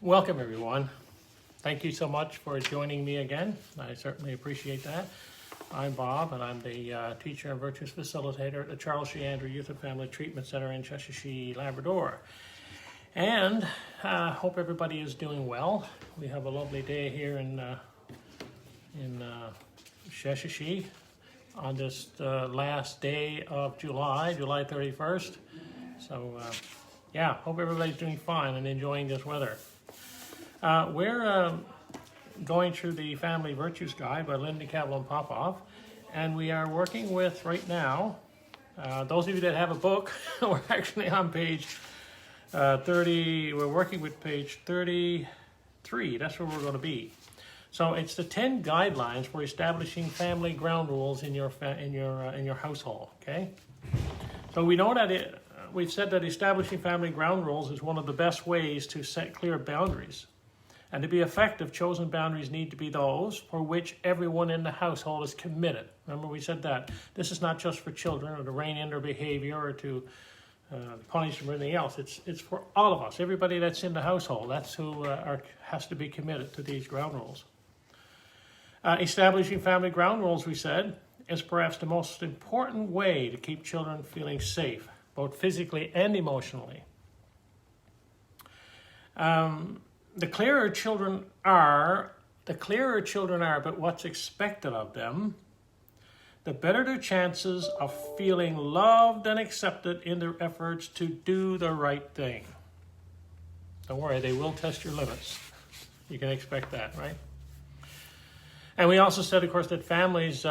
Welcome, everyone. Thank you so much for joining me again. I certainly appreciate that. I'm Bob, and I'm the teacher and virtues facilitator at the Charles C. Andrew Youth and Family Treatment Center in Cheshire, Labrador. And hope everybody is doing well. We have a lovely day here in Cheshire on this last day of July 31st. So, yeah, hope everybody's doing fine and enjoying this weather. We're going through the Family Virtues Guide by Linda Cavillon Popoff, and we are working with, right now, those of you that have a book, we're actually on page 30, we're working with page 33, that's where we're going to be. So it's the 10 guidelines for establishing family ground rules in your household, okay? So we know that we've said that establishing family ground rules is one of the best ways to set clear boundaries. And to be effective, chosen boundaries need to be those for which everyone in the household is committed. Remember, we said that this is not just for children or to rein in their behavior or to punish them or anything else. It's for all of us, everybody that's in the household. That's who has to be committed to these ground rules. Establishing family ground rules, we said, is perhaps the most important way to keep children feeling safe, both physically and emotionally. The clearer children are about what's expected of them, the better their chances of feeling loved and accepted in their efforts to do the right thing. Don't worry, they will test your limits. You can expect that, right? And we also said, of course, that families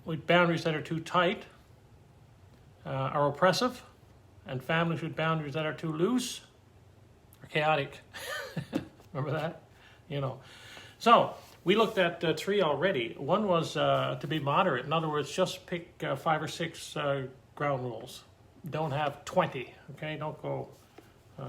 with boundaries that are too tight are oppressive, and families with boundaries that are too loose are chaotic. Remember that? You know. So we looked at 3 already. One was to be moderate. In other words, just pick 5 or 6 ground rules. Don't have 20. Okay, don't go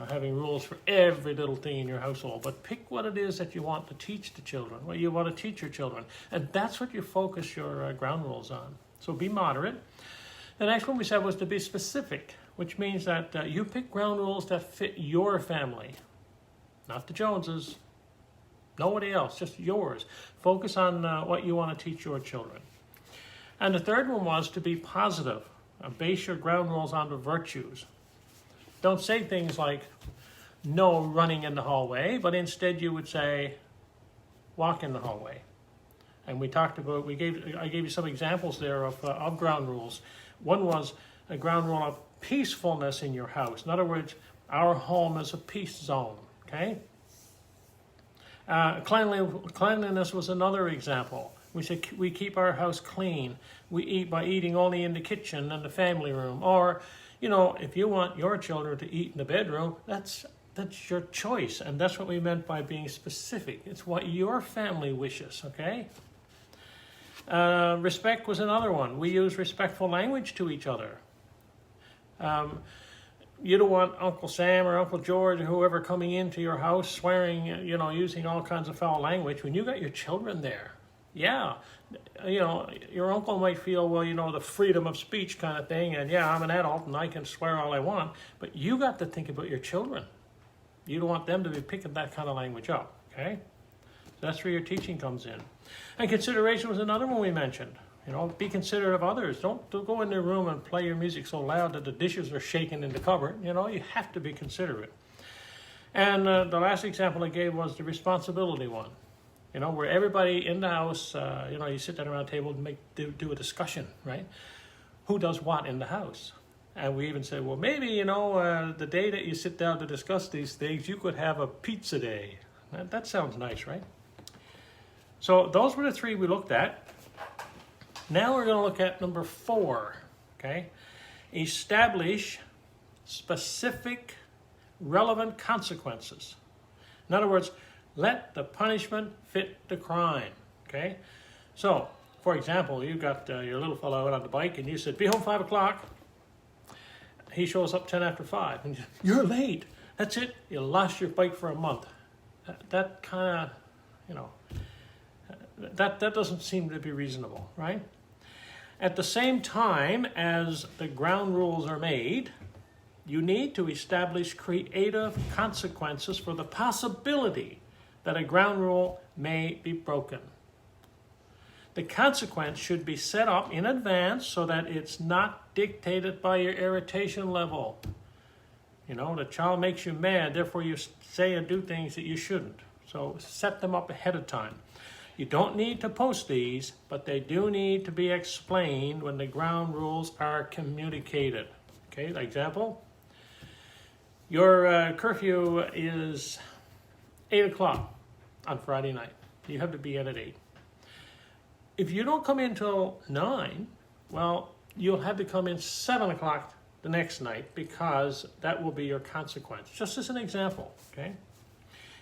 having rules for every little thing in your household, but pick what it is that you want to teach the children, what you want to teach your children, and that's what you focus your ground rules on. So be moderate. The next one we said was to be specific, which means that you pick ground rules that fit your family, not the Joneses, nobody else, just yours. Focus on what you want to teach your children. And the third one was to be positive. Base your ground rules on the virtues. Don't say things like, no running in the hallway, but instead you would say, walk in the hallway. And we talked about, I gave you some examples there of ground rules. One was a ground rule of peacefulness in your house. In other words, our home is a peace zone, okay? Cleanliness was another example. We said we keep our house clean. We eat by eating only in the kitchen and the family room. Or, you know, if you want your children to eat in the bedroom, that's your choice. And that's what we meant by being specific. It's what your family wishes, okay? Respect was another one. We use respectful language to each other. You don't want Uncle Sam or Uncle George or whoever coming into your house swearing, you know, using all kinds of foul language when you got your children there. Yeah, you know, your uncle might feel, well, you know, the freedom of speech kind of thing, and yeah, I'm an adult and I can swear all I want, but you got to think about your children. You don't want them to be picking that kind of language up, okay? So that's where your teaching comes in. And consideration was another one we mentioned. You know, be considerate of others. Don't go in their room and play your music so loud that the dishes are shaking in the cupboard. You know, you have to be considerate. And the last example I gave was the responsibility one. You know, where everybody in the house, you know, you sit down around a table and do a discussion, right? Who does what in the house? And we even said, well, maybe, you know, the day that you sit down to discuss these things, you could have a pizza day. That sounds nice, right? So those were the 3 we looked at. Now we're going to look at number 4, okay? Establish specific, relevant consequences. In other words, let the punishment fit the crime, okay? So, for example, you got your little fellow out on the bike and you said, be home 5 o'clock. He shows up 10 after 5. And you're late. That's it. You lost your bike for a month. That kind of, you know, that doesn't seem to be reasonable, right? At the same time as the ground rules are made, You need to establish creative consequences for the possibility that a ground rule may be broken. The consequence should be set up in advance so that it's not dictated by your irritation level. You know, the child makes you mad, therefore you say and do things that you shouldn't. So set them up ahead of time. You don't need to post these, but they do need to be explained when the ground rules are communicated. Okay, example. Your curfew is 8 o'clock on Friday night. You have to be in at 8. If you don't come in till 9, well, you'll have to come in 7 o'clock the next night because that will be your consequence. Just as an example, okay?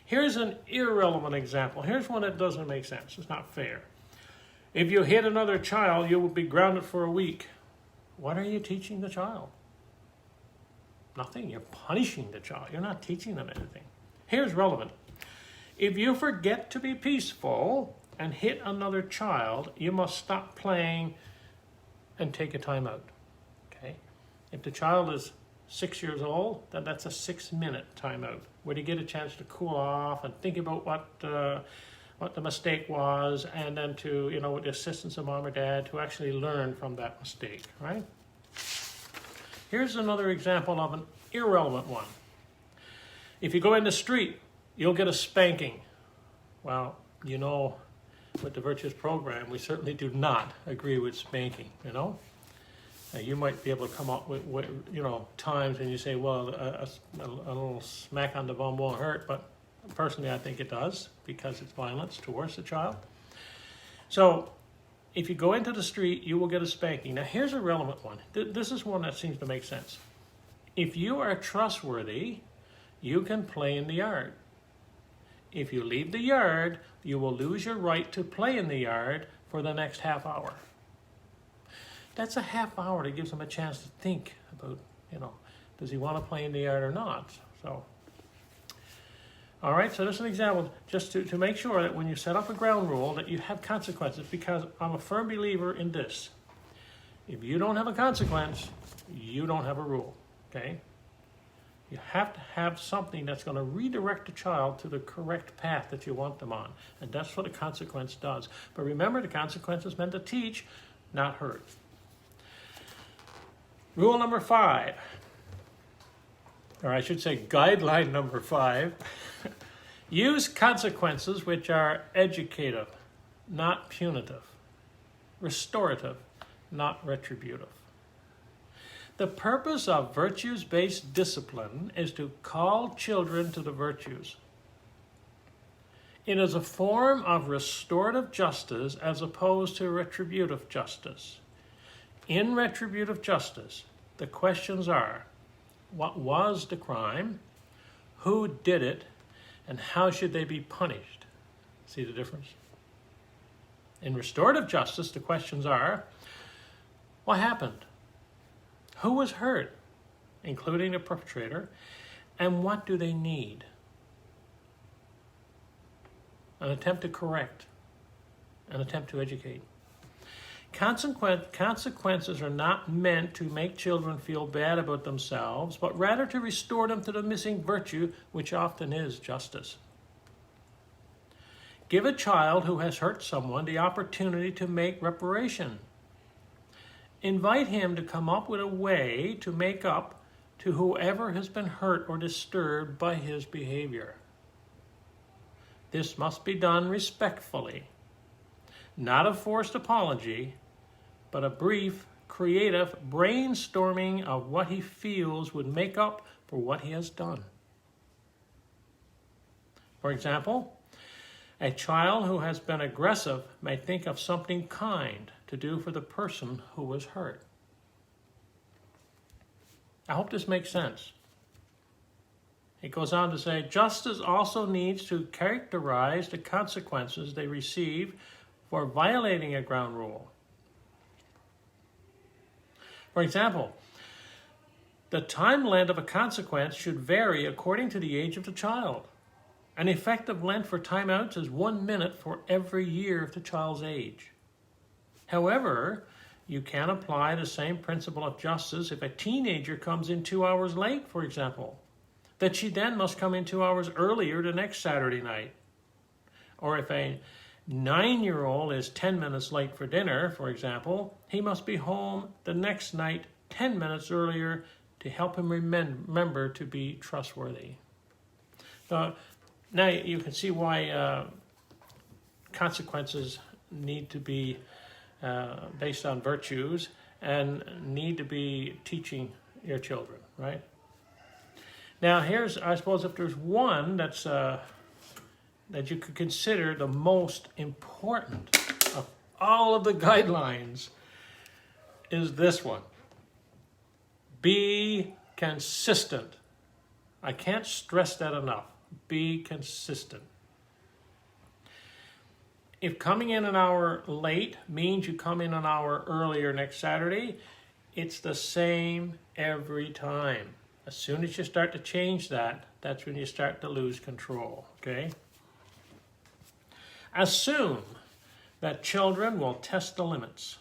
Here's an irrelevant example. Here's one that doesn't make sense. It's not fair. If you hit another child, you will be grounded for a week. What are you teaching the child? Nothing. You're punishing the child. You're not teaching them anything. Here's relevant. If you forget to be peaceful and hit another child, you must stop playing and take a time out. Okay? If the child is 6 years old, then that's a 6-minute timeout where you get a chance to cool off and think about what the mistake was, and then to, you know, with the assistance of mom or dad, to actually learn from that mistake, right? Here's another example of an irrelevant one. If you go in the street, you'll get a spanking. Well, you know, with the Virtuous program, we certainly do not agree with spanking, you know? You might be able to come up with, you know, times when you say, well, a little smack on the bum won't hurt, but personally I think it does because it's violence towards the child. So if you go into the street, you will get a spanking. Now here's a relevant one. This is one that seems to make sense. If you are trustworthy, you can play in the yard. If you leave the yard, you will lose your right to play in the yard for the next half hour. That's a half hour that gives him a chance to think about, you know, does he want to play in the yard or not? So, all right, so this is an example just to make sure that when you set up a ground rule that you have consequences, because I'm a firm believer in this. If you don't have a consequence, you don't have a rule, okay? You have to have something that's going to redirect the child to the correct path that you want them on. And that's what a consequence does. But remember, the consequence is meant to teach, not hurt. Rule number 5, or I should say guideline number 5, use consequences which are educative, not punitive, restorative, not retributive. The purpose of virtues-based discipline is to call children to the virtues. It is a form of restorative justice as opposed to retributive justice. In retributive justice, the questions are, what was the crime, who did it, and how should they be punished? See the difference? In restorative justice, the questions are, what happened? Who was hurt, including the perpetrator, and what do they need? An attempt to correct, an attempt to educate. Consequences are not meant to make children feel bad about themselves, but rather to restore them to the missing virtue, which often is justice. Give a child who has hurt someone the opportunity to make reparation. Invite him to come up with a way to make up to whoever has been hurt or disturbed by his behavior. This must be done respectfully. Not a forced apology, but a brief, creative brainstorming of what he feels would make up for what he has done. For example, a child who has been aggressive may think of something kind to do for the person who was hurt. I hope this makes sense. It goes on to say, justice also needs to characterize the consequences they receive for violating a ground rule. For example, the time length of a consequence should vary according to the age of the child. An effective length for timeouts is 1 minute for every year of the child's age. However, You can apply the same principle of justice if a teenager comes in 2 hours late, for example, that she then must come in 2 hours earlier the next Saturday night. Or if a 9-year-old is 10 minutes late for dinner, for example, he must be home the next night 10 minutes earlier to help him remember to be trustworthy. So now you can see why consequences need to be based on virtues and need to be teaching your children, right? Now here's, I suppose, if there's one that's that you could consider the most important of all of the guidelines, is this one. Be consistent. I can't stress that enough. Be consistent. If coming in an hour late means you come in an hour earlier next Saturday, it's the same every time. As soon as you start to change that, that's when you start to lose control, okay? Assume that children will test the limits.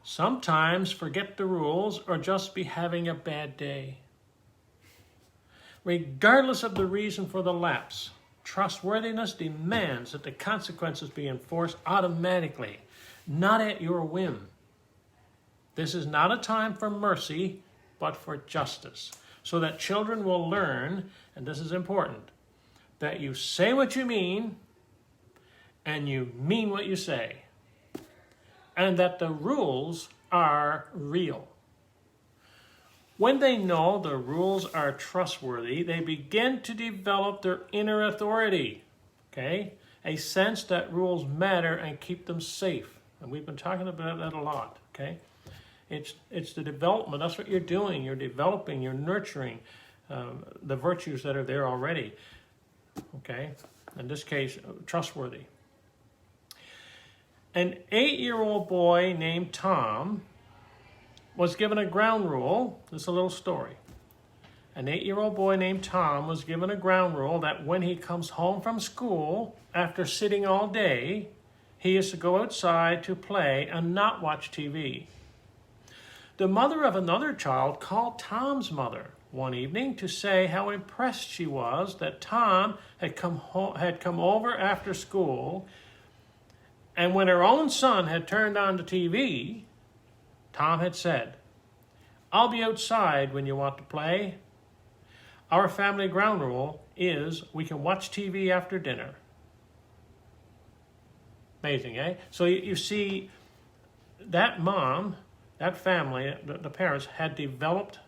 Sometimes forget the rules or just be having a bad day. Regardless of the reason for the lapse, trustworthiness demands that the consequences be enforced automatically, not at your whim. This is not a time for mercy, but for justice, so that children will learn, and this is important, that you say what you mean and you mean what you say, and that the rules are real. When they know the rules are trustworthy, they begin to develop their inner authority, okay? A sense that rules matter and keep them safe. And we've been talking about that a lot, okay? It's the development. That's what you're doing. You're developing, you're nurturing the virtues that are there already, okay? In this case, trustworthy. An 8-year-old boy named Tom was given a ground rule. This is a little story. An 8-year-old boy named Tom was given a ground rule that when he comes home from school after sitting all day, he is to go outside to play and not watch TV. The mother of another child called Tom's mother one evening to say how impressed she was that Tom had come over after school, and when her own son had turned on the TV, Tom had said, "I'll be outside when you want to play. Our family ground rule is we can watch TV after dinner." Amazing, eh? So you see, that mom, that family, the parents had developed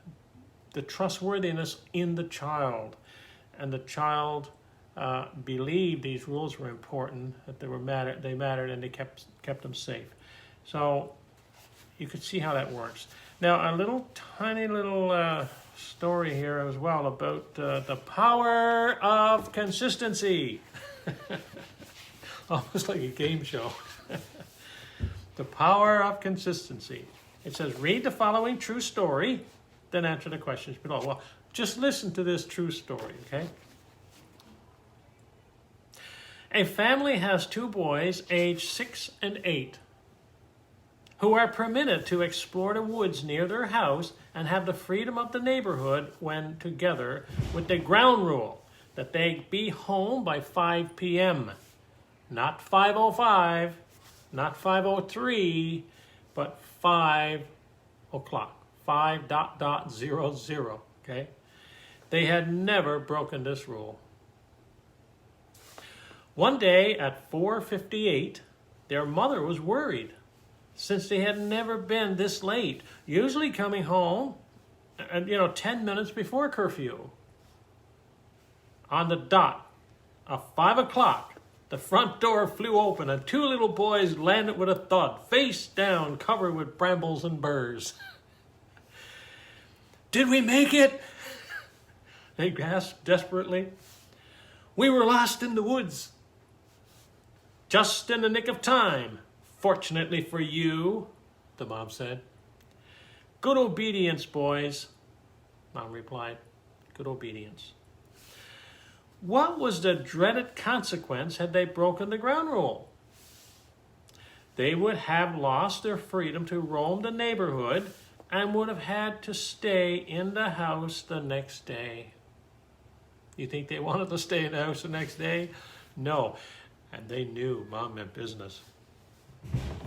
the trustworthiness in the child, and the child believed these rules were important, that they mattered, and they kept them safe. So you could see how that works. Now, a tiny little story here as well about the power of consistency. Almost like a game show. The power of consistency. It says, read the following true story, then answer the questions below. Well, just listen to this true story, okay? A family has 2 boys aged 6 and 8 who are permitted to explore the woods near their house and have the freedom of the neighborhood when together, with the ground rule that they be home by 5 p.m. Not 5:05, not 5:03, but 5 o'clock, 5:00, okay? They had never broken this rule. One day at 4:58, their mother was worried, since they had never been this late, usually coming home, 10 minutes before curfew. On the dot of 5 o'clock, the front door flew open and 2 little boys landed with a thud, face down, covered with brambles and burrs. "Did we make it?" they gasped desperately. "We were lost in the woods. Just in the nick of time. Fortunately for you," the mom said. "Good obedience, boys," Mom replied. Good obedience. What was the dreaded consequence had they broken the ground rule? they would have lost their freedom to roam the neighborhood and would have had to stay in the house the next day. You think they wanted to stay in the house the next day? No. And they knew Mom meant business.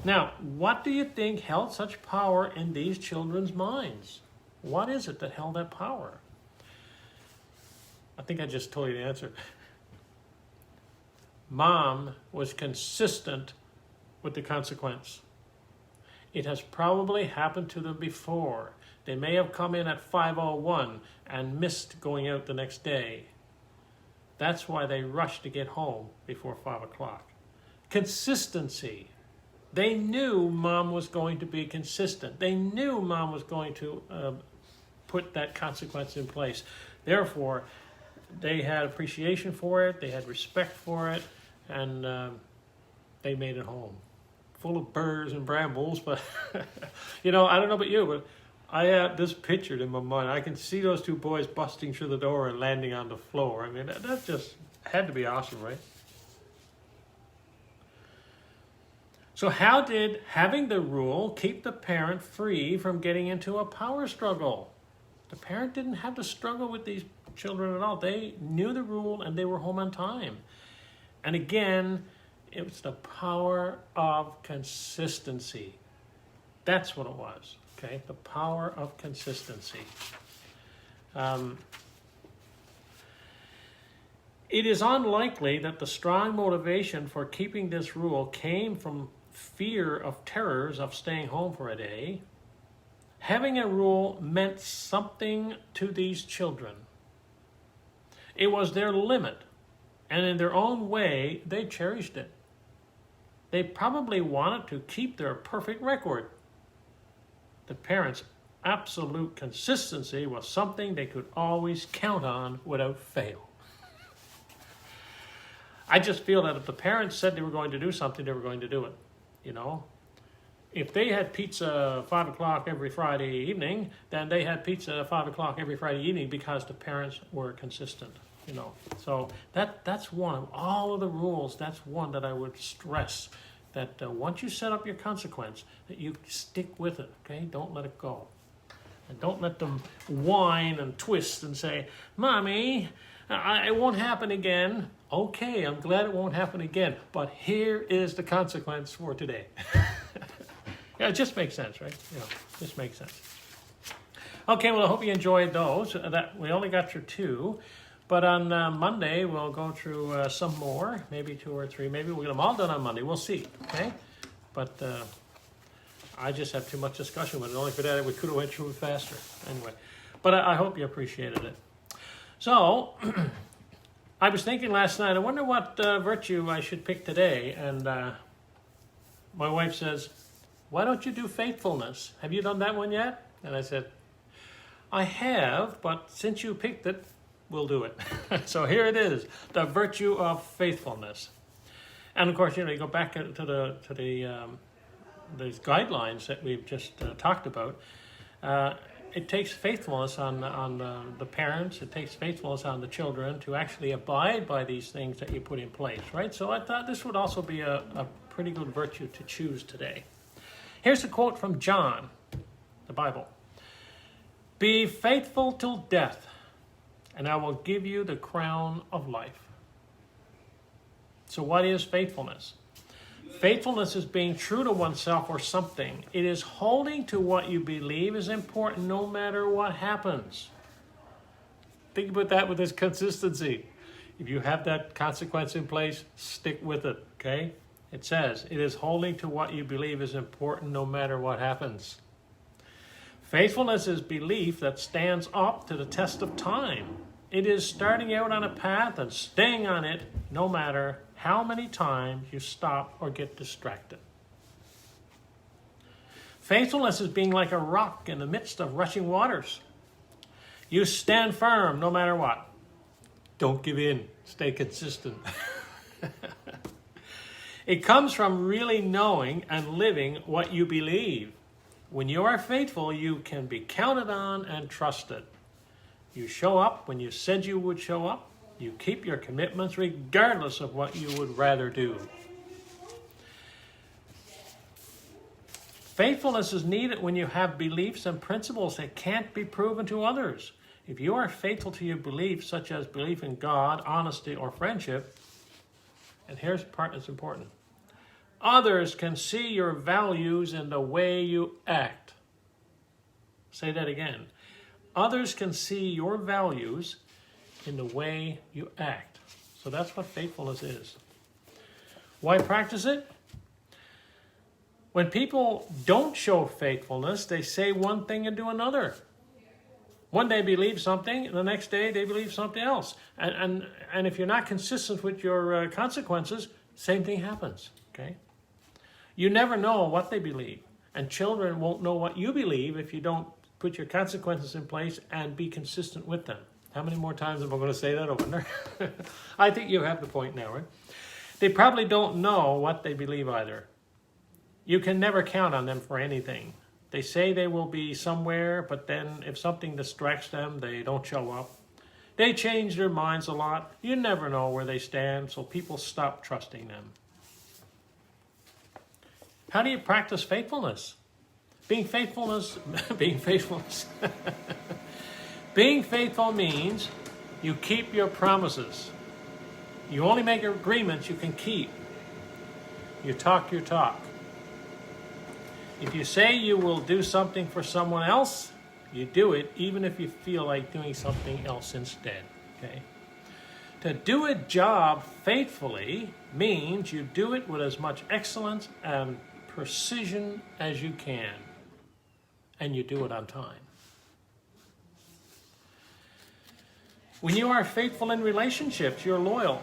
Now, what do you think held such power in these children's minds? What is it that held that power? I think I just told you the answer. Mom was consistent with the consequence. It has probably happened to them before. They may have come in at 5:01 and missed going out the next day. That's why they rushed to get home before 5 o'clock. Consistency. They knew Mom was going to be consistent. They knew Mom was going to put that consequence in place. Therefore, they had appreciation for it, they had respect for it, and they made it home. Full of burrs and brambles, but I don't know about you, but I have this pictured in my mind. I can see those two boys busting through the door and landing on the floor. I mean, that just had to be awesome, right? So how did having the rule keep the parent free from getting into a power struggle? The parent didn't have to struggle with these children at all. They knew the rule and they were home on time. And again, it was the power of consistency. That's what it was, okay? The power of consistency. It is unlikely that the strong motivation for keeping this rule came from fear of terrors of staying home for a day. Having a rule meant something to these children. It was their limit, and in their own way, they cherished it. They probably wanted to keep their perfect record. The parents' absolute consistency was something they could always count on without fail. I just feel that if the parents said they were going to do something, they were going to do it. If they had pizza 5 o'clock every Friday evening, then they had pizza 5 o'clock every Friday evening because the parents were consistent. So that's one of all of the rules. That's one that I would stress, that once you set up your consequence, that you stick with it. Okay, don't let it go, and don't let them whine and twist and say, "Mommy, it won't happen again." Okay, I'm glad it won't happen again, but here is the consequence for today. Yeah, it just makes sense, right? Just makes sense. Okay, well, I hope you enjoyed those. That we only got through 2. But on Monday, we'll go through some more, maybe 2 or 3. Maybe we'll get them all done on Monday. We'll see, okay? But I just have too much discussion with it. Only for that, we could have went through it faster. Anyway, but I hope you appreciated it. So, I was thinking last night, I wonder what virtue I should pick today. And my wife says, "Why don't you do faithfulness? Have you done that one yet?" And I said, "I have, but since you picked it, we'll do it." So here it is, the virtue of faithfulness. And of course, you go back to these guidelines that we've just talked about. It takes faithfulness on the parents. It takes faithfulness on the children to actually abide by these things that you put in place, right? So I thought this would also be a pretty good virtue to choose today. Here's a quote from John, the Bible. "Be faithful till death, and I will give you the crown of life." So what is faithfulness? Faithfulness is being true to oneself or something. It is holding to what you believe is important no matter what happens. Think about that with this consistency. If you have that consequence in place, stick with it, okay? It says, it is holding to what you believe is important no matter what happens. Faithfulness is belief that stands up to the test of time. It is starting out on a path and staying on it no matter how many times you stop or get distracted. Faithfulness is being like a rock in the midst of rushing waters. You stand firm no matter what. Don't give in. Stay consistent. It comes from really knowing and living what you believe. When you are faithful, you can be counted on and trusted. You show up when you said you would show up. You keep your commitments regardless of what you would rather do. Faithfulness is needed when you have beliefs and principles that can't be proven to others. If you are faithful to your beliefs, such as belief in God, honesty, or friendship, and here's the part that's important, others can see your values in the way you act. Say that again. Others can see your values in the way you act. So that's what faithfulness is. Why practice it? When people don't show faithfulness, they say one thing and do another. One day believe something, and the next day they believe something else. And if you're not consistent with your consequences, same thing happens. Okay? You never know what they believe. And children won't know what you believe if you don't put your consequences in place and be consistent with them. How many more times am I going to say that, I wonder? I think you have the point now, right? They probably don't know what they believe either. You can never count on them for anything. They say they will be somewhere, but then if something distracts them, they don't show up. They change their minds a lot. You never know where they stand, so people stop trusting them. How do you practice faithfulness? Being faithful means you keep your promises. You only make agreements you can keep. You talk your talk. If you say you will do something for someone else, you do it even if you feel like doing something else instead. Okay? To do a job faithfully means you do it with as much excellence and precision as you can. And you do it on time. When you are faithful in relationships, you're loyal.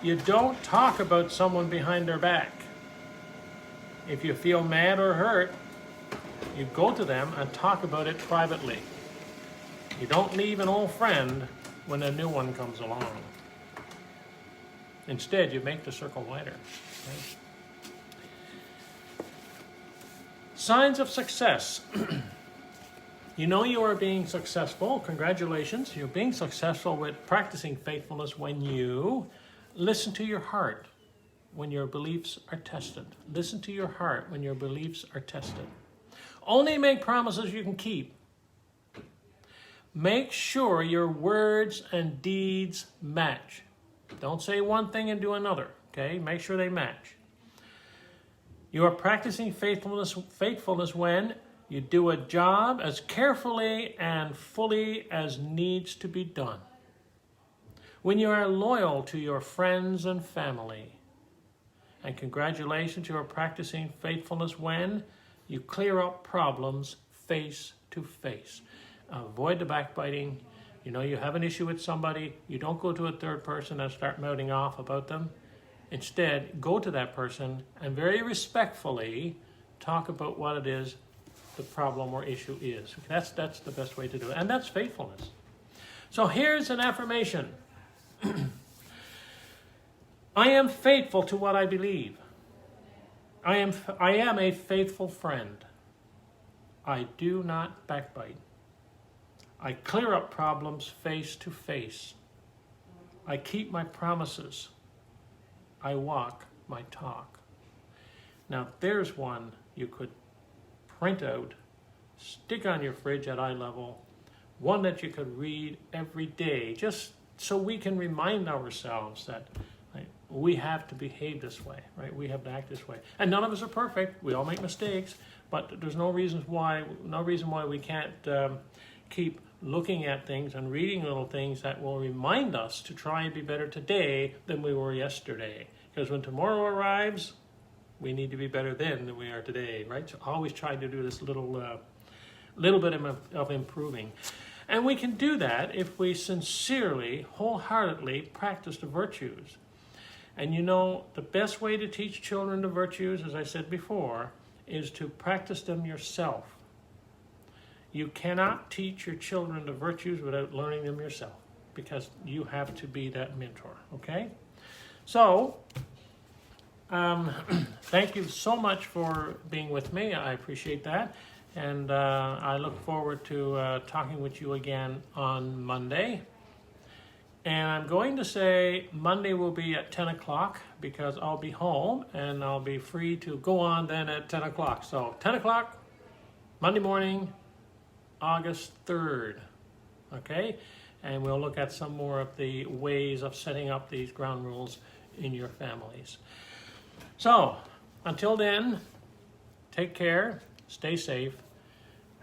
You don't talk about someone behind their back. If you feel mad or hurt, you go to them and talk about it privately. You don't leave an old friend when a new one comes along. Instead, you make the circle wider. Right? Signs of success. You know you are being successful. Congratulations. You're being successful with practicing faithfulness when you listen to your heart when your beliefs are tested. Listen to your heart when your beliefs are tested. Only make promises you can keep. Make sure your words and deeds match. Don't say one thing and do another. Okay? Make sure they match. You are practicing faithfulness when you do a job as carefully and fully as needs to be done. When you are loyal to your friends and family. And congratulations, you are practicing faithfulness when you clear up problems face to face. Avoid the backbiting. You know you have an issue with somebody. You don't go to a third person and start mouthing off about them. Instead, go to that person and very respectfully talk about what it is the problem or issue is. That's the best way to do it. And that's faithfulness. So here's an affirmation. I am faithful to what I believe. I am a faithful friend. I do not backbite. I clear up problems face to face. I keep my promises. I walk my talk. Now there's one you could print out, stick on your fridge at eye level, one that you could read every day, just so we can remind ourselves that we have to behave this way, right? We have to act this way. And none of us are perfect. We all make mistakes, but there's no reason why we can't keep looking at things and reading little things that will remind us to try and be better today than we were yesterday. Because when tomorrow arrives, we need to be better then than we are today, right? So always try to do this little bit of improving. And we can do that if we sincerely, wholeheartedly practice the virtues. And you know, the best way to teach children the virtues, as I said before, is to practice them yourself. You cannot teach your children the virtues without learning them yourself, because you have to be that mentor, okay? So, thank you so much for being with me. I appreciate that. And I look forward to talking with you again on Monday. And I'm going to say Monday will be at 10 o'clock because I'll be home and I'll be free to go on then at 10 o'clock. So 10 o'clock, Monday morning, August 3rd. Okay? And we'll look at some more of the ways of setting up these ground rules in your families. So, until then, take care, stay safe,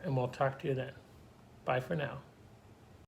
and we'll talk to you then. Bye for now.